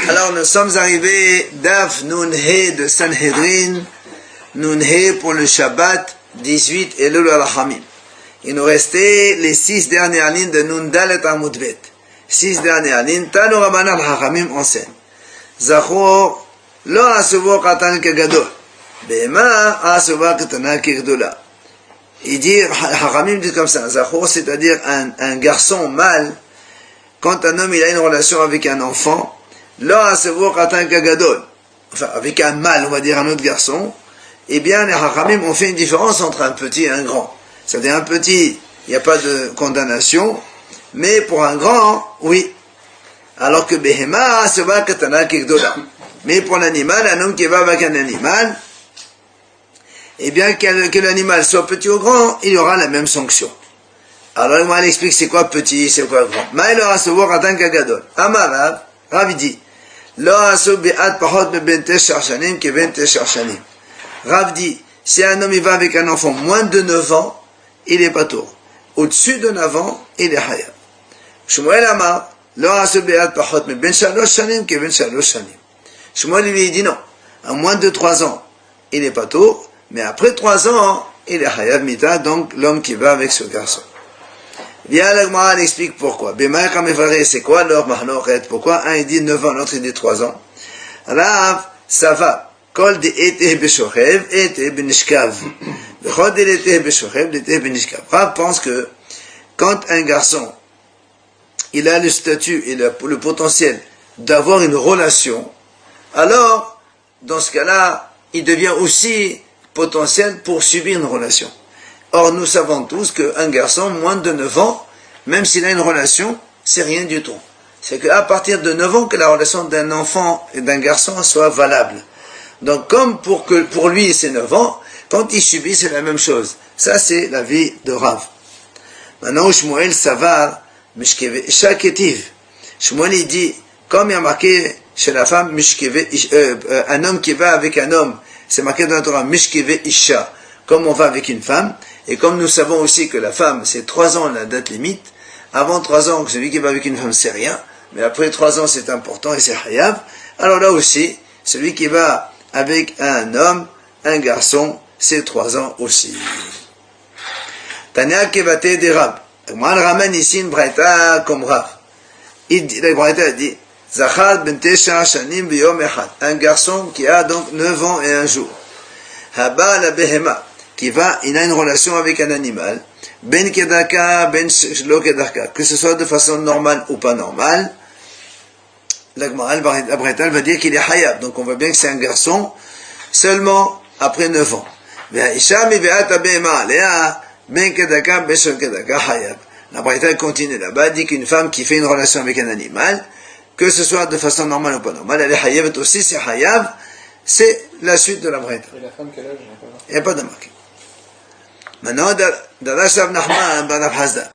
Alors nous sommes arrivés Daf Nun He de Sanhedrin, Nun He pour le Shabbat 18 Elul al-Hamim. Il nous restait les 6 dernières lignes de Nun Dalet Amud Bet. 6 dernières lignes. Tanu Rabbanan al-Hamim enseigne. Zachor lo asubo katan kegadol. Bema asubo katana kegdola. Il dit, Haramim dit comme ça, Zachor, c'est-à-dire un garçon mâle, quand un homme il a une relation avec un enfant, là, enfin, avec un mâle, on va dire un autre garçon, eh bien, les Haramim ont fait une différence entre un petit et un grand. C'est-à-dire un petit, il n'y a pas de condamnation, mais pour un grand, oui. Alors que Behema, mais pour l'animal, un homme qui va avec un animal, et bien que l'animal soit petit ou grand, il y aura la même sanction. Alors moi, elle explique c'est quoi petit, c'est quoi grand. Mais il aura se voir en kagadol. Amarav, Rav dit, Rav dit, si un homme il va avec un enfant moins de 9 ans, il est pas tour. Au-dessus de 9 ans, il est hayab. Shmuel Amar, Shmuel lui dit non, à moins de 3 ans, il est pas tour. Mais après 3 ans, il est Hayav Mita, donc l'homme qui va avec ce garçon. Viens, la Gemara explique pourquoi. C'est quoi leur mahnochet? Pourquoi un il dit 9 ans, l'autre il dit 3 ans? Rav, ça va. Kol de ete beshochev, ete benishkav. Bechod de ete beshochev, ete benishkav. Rav pense que quand un garçon, il a le statut et le potentiel d'avoir une relation, alors, dans ce cas-là, il devient aussi potentiel pour subir une relation. Or, nous savons tous qu'un garçon, moins de 9 ans, même s'il a une relation, c'est rien du tout. C'est qu'à partir de 9 ans que la relation d'un enfant et d'un garçon soit valable. Donc, comme pour lui c'est 9 ans, quand il subit, c'est la même chose. Ça, c'est la vie de Rav. Maintenant, Shmuel Savar, Mishkeve Isha Ketiv. Shmuel, il dit, comme il y a marqué chez la femme, un homme qui va avec un homme, c'est marqué dans la Torah, Mishkeve Isha, comme on va avec une femme, et comme nous savons aussi que la femme, c'est 3 ans la date limite, avant 3 ans, celui qui va avec une femme, c'est rien, mais après 3 ans, c'est important et c'est hayav, alors là aussi, celui qui va avec un homme, un garçon, c'est 3 ans aussi. Tanya Kevate de Rab. Moi, elle ramène ici une braïta comme Rav. La braïta dit, Zachar ben Tesha Shanim biyom echad. Un garçon qui a donc 9 ans et un jour. Haba la behema. Il a une relation avec un animal. Ben kedaka, ben shlo kedaka. Que ce soit de façon normale ou pas normale. La braïta va dire qu'il est hayab. Donc on voit bien que c'est un garçon seulement après 9 ans. Ve'isha mi ve'ata behema alea. Ben kedaka, ben shlo kedaka hayab. La braïta continue là-bas, dit qu'une femme qui fait une relation avec un animal, que ce soit de façon normale ou pas normale, elle est hayav aussi, c'est hayav, c'est la suite de la braïta. Et la femme, quel âge? Il n'y a pas de marque. Maintenant, Darash Rav Nachman, ben Rav Hasda.